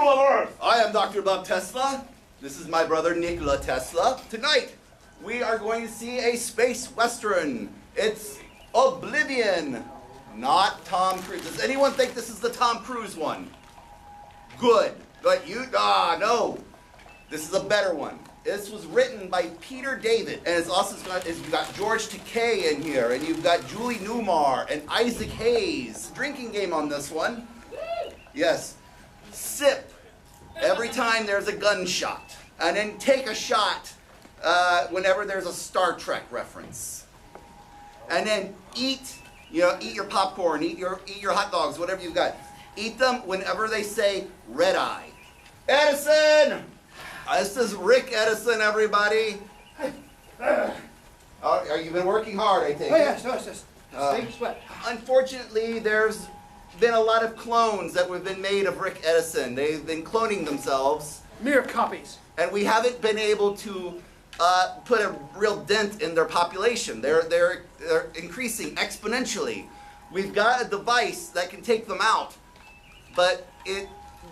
people of Earth? I am Dr. Bob Tesla. This is my brother Nikola Tesla. Tonight, we are going to see a space western. It's Oblivion, not Tom Cruise. Does anyone think this is the Tom Cruise one? Good. But no. This is a better one. This was written by Peter David, and it's also you've got George Takei in here, and you've got Julie Newmar and Isaac Hayes. Drinking game on this one. Yes. Sip every time there's a gunshot, and then take a shot whenever there's a Star Trek reference, and then eat your popcorn, eat your hot dogs, whatever you've got. Eat them whenever they say red eye. Edison. This is Rick Edison, everybody. You've been working hard, I think. Oh, yes. Sweat. Unfortunately, there's been a lot of clones that have been made of Rick Edison. They've been cloning themselves. Mere copies. And we haven't been able to put a real dent in their population. They're increasing exponentially. We've got a device that can take them out, but it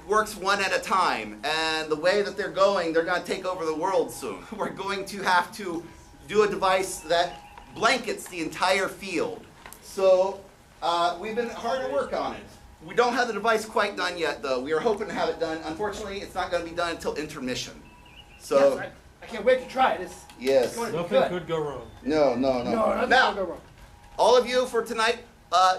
works one at a time, and the way that they're going to take over the world soon. We're going to have to do a device that blankets the entire field. So we've been hard at work on it. We don't have the device quite done yet, though. We are hoping to have it done. Unfortunately, it's not going to be done until intermission. So yes, I can't wait to try it. It's going to be good. Nothing could go wrong. No. Nothing Now, could go wrong. all of you for tonight,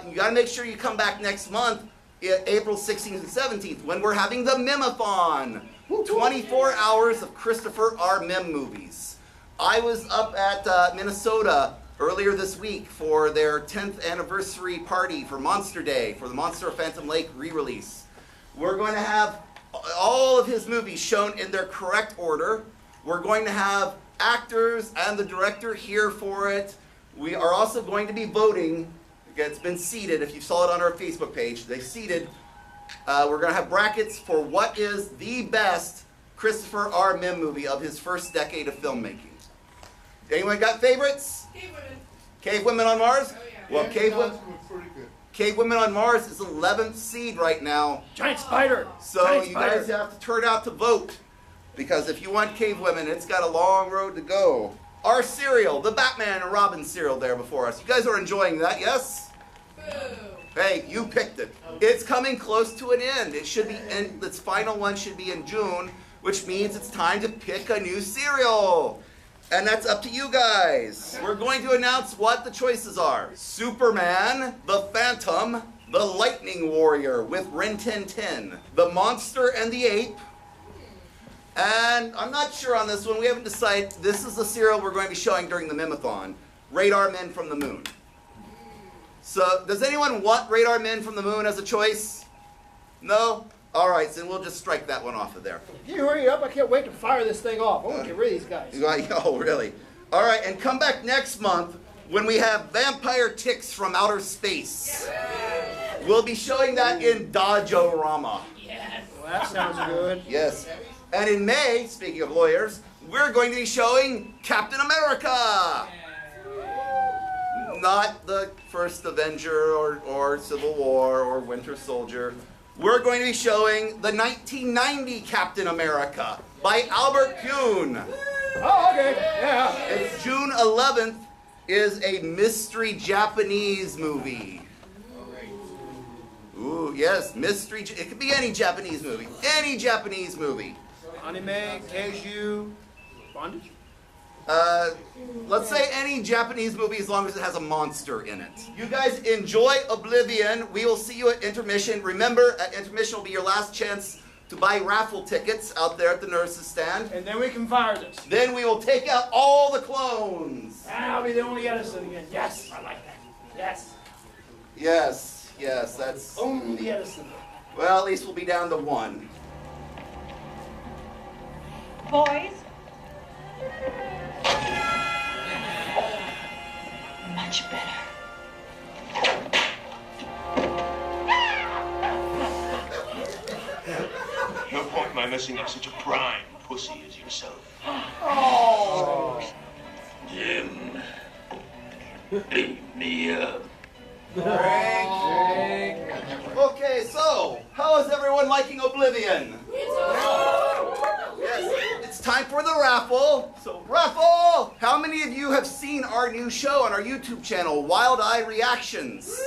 you got to make sure you come back next month, April 16th and 17th, when we're having the Memathon. 24 hours of Christopher R. Mem movies. I was up at Minnesota earlier this week for their 10th anniversary party for Monster Day, for the Monster of Phantom Lake re-release. We're going to have all of his movies shown in their correct order. We're going to have actors and the director here for it. We are also going to be voting. It's been seeded. If you saw it on our Facebook page, they seeded. We're going to have brackets for what is the best Christopher R. Mem movie of his first decade of filmmaking. Anyone got favorites? Cave Women. Cave Women on Mars? Oh, yeah. Well, Cave Women on Mars is 11th seed right now. Giant spider. So Giant you spider. guys have to turn out to vote. Because if you want Cave Women, it's got a long road to go. Our cereal, the Batman and Robin cereal there before us. You guys are enjoying that, yes? Boo. Hey, you picked it. It's coming close to an end. It should be its final one should be in June, which means it's time to pick a new cereal. And that's up to you guys. We're going to announce what the choices are. Superman, the Phantom, the Lightning Warrior with Rin Tin Tin, the Monster and the Ape, and I'm not sure on this one. We haven't decided. This is the cereal we're going to be showing during the Memathon. Radar Men from the Moon. So, does anyone want Radar Men from the Moon as a choice? No? All right, so we'll just strike that one off of there. Can you hurry up? I can't wait to fire this thing off. I want to get rid of these guys. Oh, really? All right, and come back next month when we have Vampire Ticks from Outer Space. We'll be showing that in Dodge-o-rama. Yes. Well, that sounds good. Yes. And in May, speaking of lawyers, we're going to be showing Captain America. Not the first Avenger or Civil War or Winter Soldier. We're going to be showing the 1990 Captain America by Albert Kuhn. Oh, okay. Yeah. It's June 11th is a mystery Japanese movie. Ooh, yes, mystery. It could be any Japanese movie. Any Japanese movie. Anime, Keiju, bondage? Let's say any Japanese movie as long as it has a monster in it. You guys enjoy Oblivion. We will see you at intermission. Remember, at intermission will be your last chance to buy raffle tickets out there at the nurse's stand. And then we can fire this. Then we will take out all the clones. And I'll be the only Edison again. Yes, I like that. Yes. Yes, that's... Only Edison. Well, at least we'll be down to one. Boys? Much better. No point in my messing up such a prime pussy as yourself. Oh. Jim, beat me up. Okay, so, how is everyone liking Oblivion? We raffle. So raffle! How many of you have seen our new show on our YouTube channel, Wild Eye Reactions?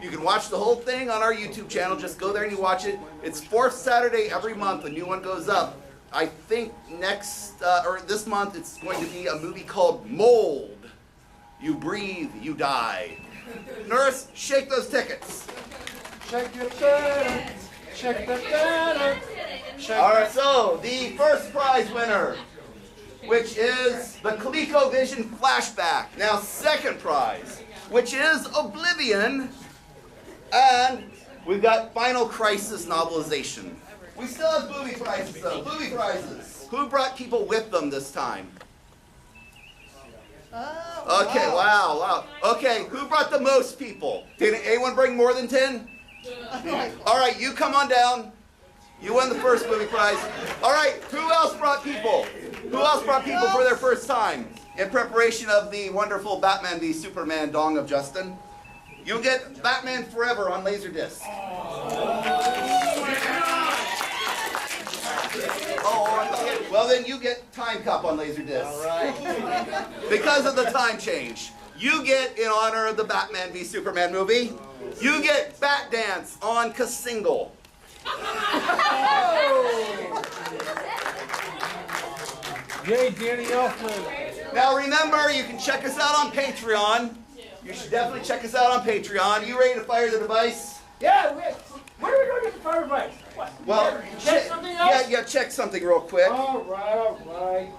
You can watch the whole thing on our YouTube channel. Just go there and you watch it. It's 4th Saturday every month. A new one goes up. I think this month it's going to be a movie called Mold. You breathe, you die. Nurse, shake those tickets. Check your data. Check the data. All right, so the first prize winner, which is the ColecoVision flashback. Now, second prize, which is Oblivion, and we've got Final Crisis novelization. We still have booby prizes, though. Booby prizes. Who brought people with them this time? Okay, wow. Okay, who brought the most people? Did anyone bring more than 10? All right, you come on down. You won the first movie prize. All right, who else brought people? Who else brought people for their first time in preparation of the wonderful Batman v Superman Dawn of Justin? You'll get Batman Forever on Laserdisc. Oh, okay. Well, then you get Time Cop on Laserdisc. All right. Because of the time change. You get, in honor of the Batman v Superman movie, you get Bat Dance on Single. Yay, Danny Elfman. Now remember, you can check us out on Patreon. You should definitely check us out on Patreon. Are you ready to fire the device? Yeah, what are we going to get the fire device? What? Well, check something else? Yeah, check something real quick. All right.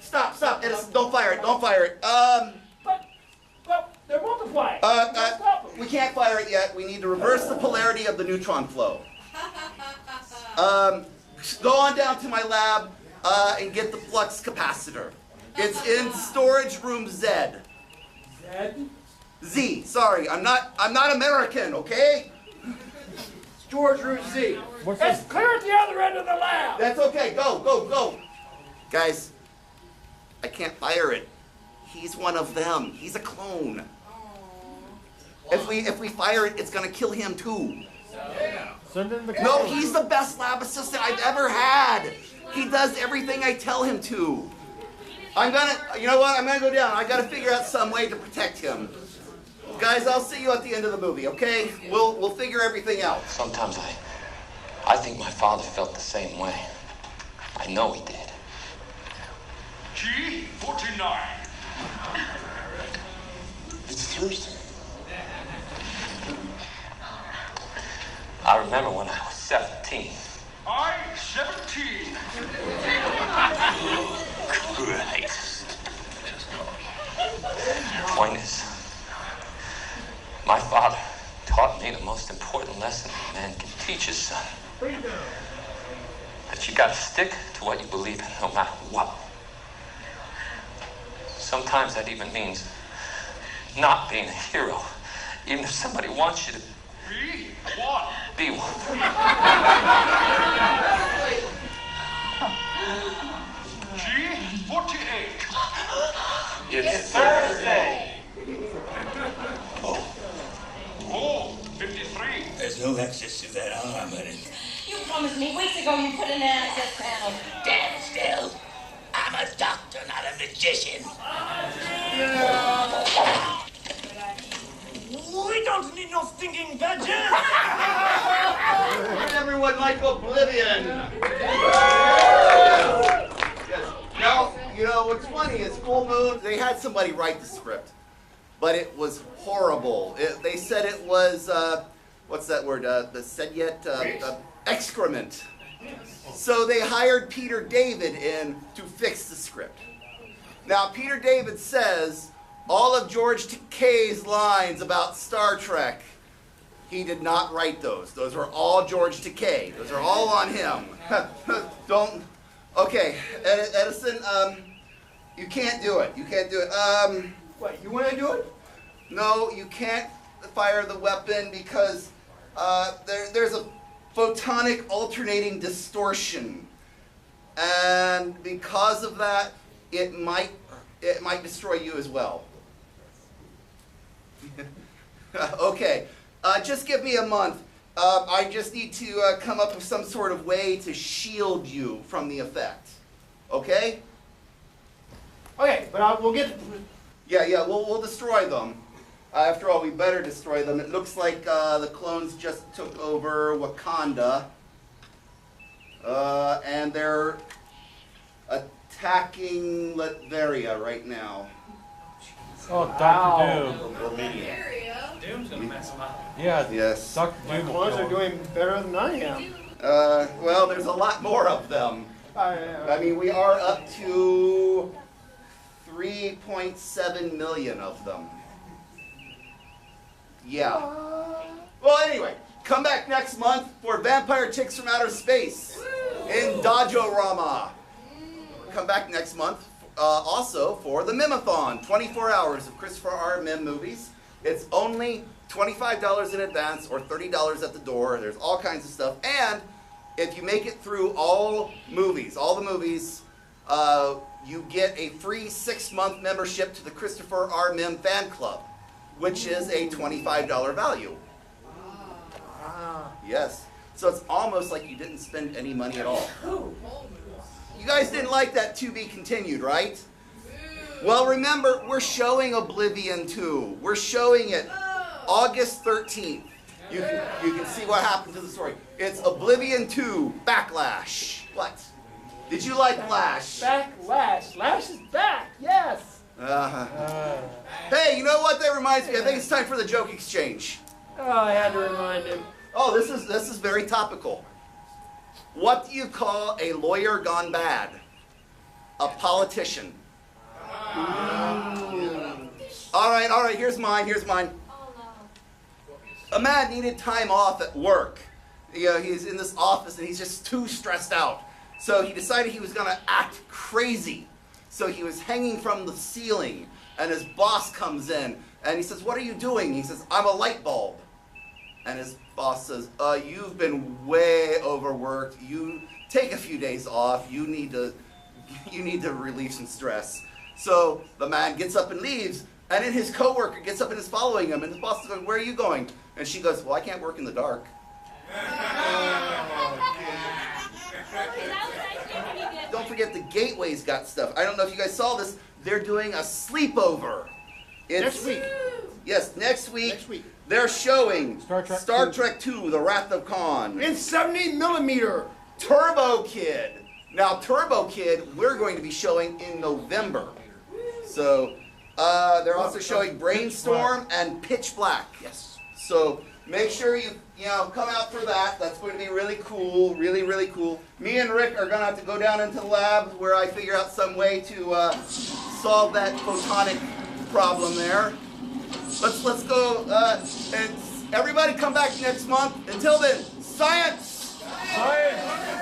Stop, Edison, don't fire it. But they're multiplying. We can't fire it yet. We need to reverse the polarity of the neutron flow. Go on down to my lab and get the flux capacitor. It's in storage room Z. Z. Sorry, I'm not American, okay? Storage room Z. It's clear at the other end of the lab. That's okay. Go. Guys, I can't fire it. He's one of them. He's a clone. If we fire it, it's gonna kill him too. Send in the clone. No, he's the best lab assistant I've ever had. He does everything I tell him to. You know what? I'm gonna go down. I gotta figure out some way to protect him. Guys, I'll see you at the end of the movie, okay? We'll figure everything out. Sometimes I think my father felt the same way. I know he did. G49. It's Thursday. I remember when I was 17. I'm 17. Christ. The point is, my father taught me the most important lesson a man can teach his son. That you gotta stick to what you believe in, no matter what. Sometimes that even means not being a hero, even if somebody wants you to Be one. be one. G48. It's Thursday. Oh, 53. There's no access to that arm, honey. You promised me weeks ago you put an access panel. Stand still. I'm a doctor, not a magician. We don't need no stinking badger. Everyone like Oblivion. Now, you know what's funny is Full Moon. They had somebody write the script, but it was horrible. They said it was what's that word? Excrement. So they hired Peter David in to fix the script. Now, Peter David says all of George Takei's lines about Star Trek, he did not write those. Those were all George Takei. Those are all on him. Okay, Edison, you can't do it. You can't do it. What, you want to do it? No, you can't fire the weapon because there's a photonic alternating distortion, and because of that, it might destroy you as well. Okay, just give me a month, I just need to come up with some sort of way to shield you from the effect. Okay? Okay, but we'll get. Yeah, we'll destroy them. After all, we better destroy them. It looks like the clones just took over Wakanda. And they're attacking Latveria right now. Oh, Dr. Doom's gonna mess them up. Doom. Yeah, Yes. Dr. My Doom. clones are doing better than I am. Well, there's a lot more of them. I mean, we are up to 3.7 million of them. Yeah. Well, anyway, come back next month for Vampire Chicks from Outer Space in Dodge-o-rama. Come back next month also for the Mimathon, 24 hours of Christopher R. Mim movies. It's only $25 in advance or $30 at the door. There's all kinds of stuff. And if you make it through all the movies, you get a free 6-month membership to the Christopher R. Mim fan club, which is a $25 value. Yes. So it's almost like you didn't spend any money at all. You guys didn't like that to be continued, right? Well, remember, we're showing Oblivion 2. We're showing it August 13th. You can see what happened to the story. It's Oblivion 2 Backlash. What? Did you like Lash? Backlash. Lash is back. Yes. Hey, you know what that reminds me? I think it's time for the joke exchange. Oh, I had to remind him. Oh, this is very topical. What do you call a lawyer gone bad? A politician. All right, here's mine. A man needed time off at work. You know, he's in this office and he's just too stressed out. So he decided he was going to act crazy. So he was hanging from the ceiling and his boss comes in and he says, "What are you doing?" He says, "I'm a light bulb." And his boss says, "You've been way overworked. You take a few days off. You need to relieve some stress." So the man gets up and leaves, and then his coworker gets up and is following him, and his boss is going, "Where are you going?" And she goes, "Well, I can't work in the dark." Don't forget the Gateway's got stuff. I don't know if you guys saw this. They're doing a sleepover. Next week. Yes, next week. Next week. They're showing Star Trek 2, The Wrath of Khan. In 70mm. Turbo Kid. Now, Turbo Kid, we're going to be showing in November. So, they're also showing Brainstorm and Pitch Black. Yes. So, make sure you come out for that. That's going to be really cool, really, really cool. Me and Rick are going to have to go down into the lab where I figure out some way to solve that photonic problem there. Let's go, and everybody come back next month. Until then, science! Science!